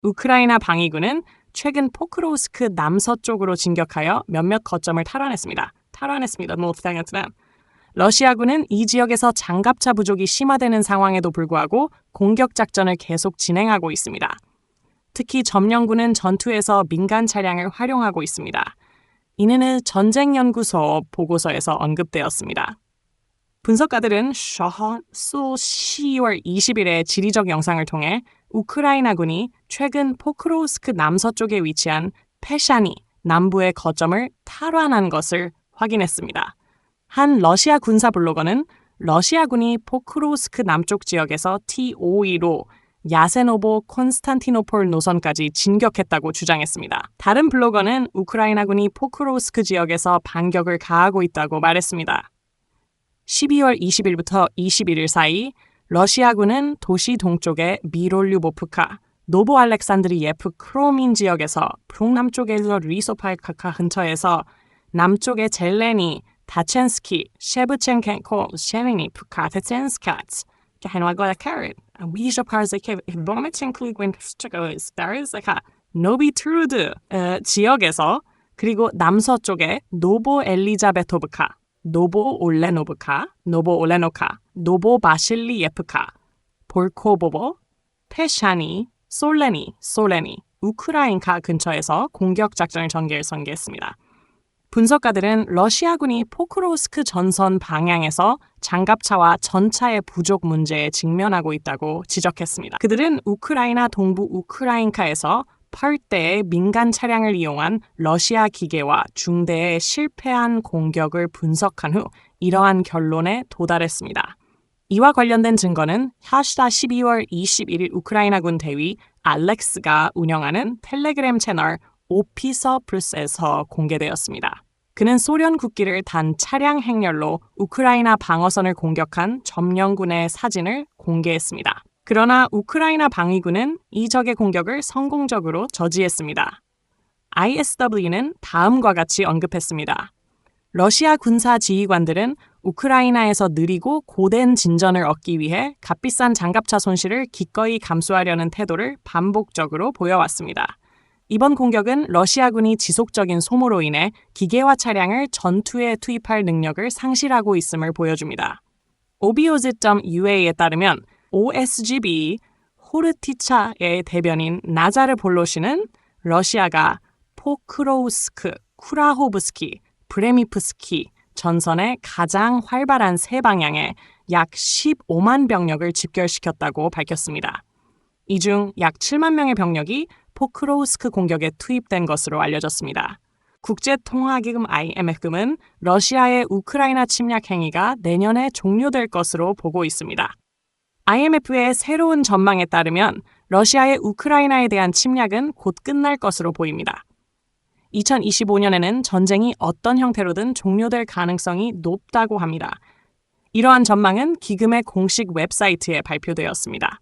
우크라이나 방위군은 최근 포크로우스크 남서쪽으로 진격하여 몇몇 거점을 탈환했습니다. 러시아군은 이 지역에서 장갑차 부족이 심화되는 상황에도 불구하고 공격 작전을 계속 진행하고 있습니다. 특히 점령군은 전투에서 민간 차량을 활용하고 있습니다. 이는 전쟁연구소 보고서에서 언급되었습니다. 분석가들은 10월 20일의 지리적 영상을 통해 우크라이나군이 최근 포크로우스크 남서쪽에 위치한 페샤니 남부의 거점을 탈환한 것을 확인했습니다. 한 러시아 군사 블로거는 러시아군이 포크로우스크 남쪽 지역에서 T52로 야세노보 콘스탄티노폴 노선까지 진격했다고 주장했습니다. 다른 블로거는 우크라이나군이 포크로우스크 지역에서 반격을 가하고 있다고 말했습니다. 12월 20일부터 21일 사이 러시아군은 도시 동쪽의 미롤류보프카, 노보알렉산드리예프 크로민 지역에서 북남쪽에서 리소팔카카 근처에서 남쪽의 젤레니, 다첸스키, 셰브첸켄코, 셰리니, 푸카테첸스카츠, 노비트루드 지역에서 그리고 남서쪽의 노보엘리자베토브카, 노보올레노브카, 노보올레노카, 노보바실리예프카, 볼코보보, 페샤니, 솔레니, 우크라인카 근처에서 공격 작전을 전개했습니다. 분석가들은 러시아군이 포크로우스크 전선 방향에서 장갑차와 전차의 부족 문제에 직면하고 있다고 지적했습니다. 그들은 우크라이나 동부 우크라인카에서 8대의 민간 차량을 이용한 러시아 기계와 중대의 실패한 공격을 분석한 후 이러한 결론에 도달했습니다. 이와 관련된 증거는 12월 21일 우크라이나군 대위 알렉스가 운영하는 텔레그램 채널 오피서 플스에서 공개되었습니다. 그는 소련 국기를 단 차량 행렬로 우크라이나 방어선을 공격한 점령군의 사진을 공개했습니다. 그러나 우크라이나 방위군은 이 적의 공격을 성공적으로 저지했습니다. ISW는 다음과 같이 언급했습니다. 러시아 군사 지휘관들은 우크라이나에서 느리고 고된 진전을 얻기 위해 값비싼 장갑차 손실을 기꺼이 감수하려는 태도를 반복적으로 보여왔습니다. 이번 공격은 러시아군이 지속적인 소모로 인해 기계와 차량을 전투에 투입할 능력을 상실하고 있음을 보여줍니다. obioz.ua에 따르면 OSGB 호르티차의 대변인 나자르 볼로시는 러시아가 포크로우스크, 쿠라호브스키, 브레미프스키 전선의 가장 활발한 세 방향에 약 15만 병력을 집결시켰다고 밝혔습니다. 이 중 약 7만 명의 병력이 포크로우스크 공격에 투입된 것으로 알려졌습니다. 국제통화기금 IMF는 러시아의 우크라이나 침략 행위가 내년에 종료될 것으로 보고 있습니다. IMF의 새로운 전망에 따르면 러시아의 우크라이나에 대한 침략은 곧 끝날 것으로 보입니다. 2025년에는 전쟁이 어떤 형태로든 종료될 가능성이 높다고 합니다. 이러한 전망은 기금의 공식 웹사이트에 발표되었습니다.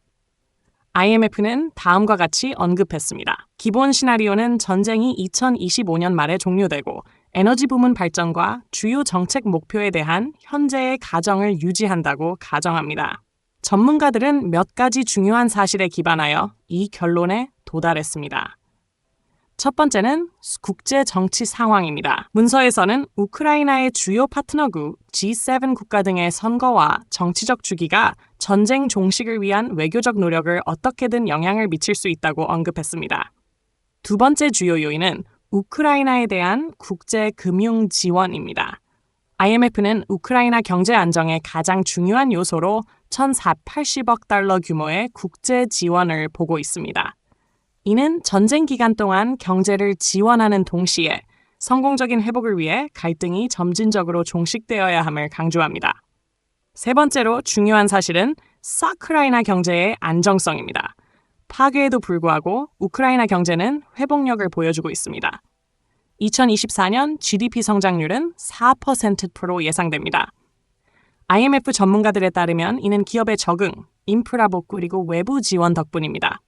IMF는 다음과 같이 언급했습니다. 기본 시나리오는 전쟁이 2025년 말에 종료되고 에너지 부문 발전과 주요 정책 목표에 대한 현재의 가정을 유지한다고 가정합니다. 전문가들은 몇 가지 중요한 사실에 기반하여 이 결론에 도달했습니다. 첫 번째는 국제 정치 상황입니다. 문서에서는 우크라이나의 주요 파트너국 G7 국가 등의 선거와 정치적 주기가 전쟁 종식을 위한 외교적 노력을 어떻게든 영향을 미칠 수 있다고 언급했습니다. 두 번째 주요 요인은 우크라이나에 대한 국제 금융 지원입니다. IMF는 우크라이나 경제 안정의 가장 중요한 요소로 1,480억 달러 규모의 국제 지원을 보고 있습니다. 이는 전쟁 기간 동안 경제를 지원하는 동시에 성공적인 회복을 위해 갈등이 점진적으로 종식되어야 함을 강조합니다. 세 번째로 중요한 사실은 우크라이나 경제의 안정성입니다. 파괴에도 불구하고 우크라이나 경제는 회복력을 보여주고 있습니다. 2024년 GDP 성장률은 4%로 예상됩니다. IMF 전문가들에 따르면 이는 기업의 적응, 인프라 복구 그리고 외부 지원 덕분입니다.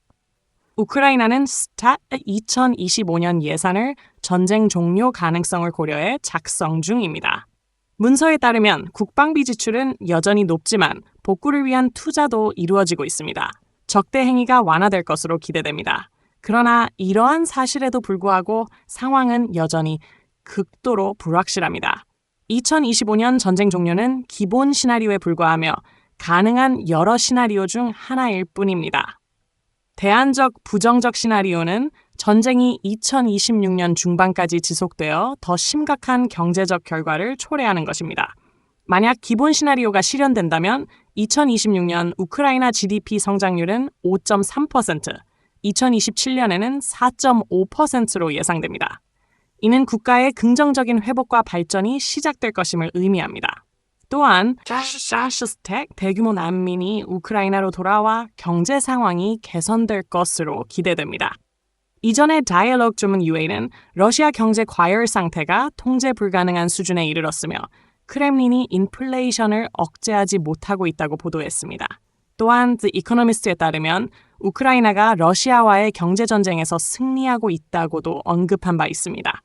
우크라이나는 스tat 2025년 예산을 전쟁 종료 가능성을 고려해 작성 중입니다. 문서에 따르면 국방비 지출은 여전히 높지만 복구를 위한 투자도 이루어지고 있습니다. 적대 행위가 완화될 것으로 기대됩니다. 그러나 이러한 사실에도 불구하고 상황은 여전히 극도로 불확실합니다. 2025년 전쟁 종료는 기본 시나리오에 불과하며 가능한 여러 시나리오 중 하나일 뿐입니다. 대안적 부정적 시나리오는 전쟁이 2026년 중반까지 지속되어 더 심각한 경제적 결과를 초래하는 것입니다. 만약 기본 시나리오가 실현된다면 2026년 우크라이나 GDP 성장률은 5.3%, 2027년에는 4.5%로 예상됩니다. 이는 국가의 긍정적인 회복과 발전이 시작될 것임을 의미합니다. 또한 샤슈스텍 대규모 난민이 우크라이나로 돌아와 경제 상황이 개선될 것으로 기대됩니다. 이전의 다이얼로그 주문 UA는 러시아 경제 과열 상태가 통제 불가능한 수준에 이르렀으며 크렘린이 인플레이션을 억제하지 못하고 있다고 보도했습니다. 또한 The Economist에 따르면 우크라이나가 러시아와의 경제전쟁에서 승리하고 있다고도 언급한 바 있습니다.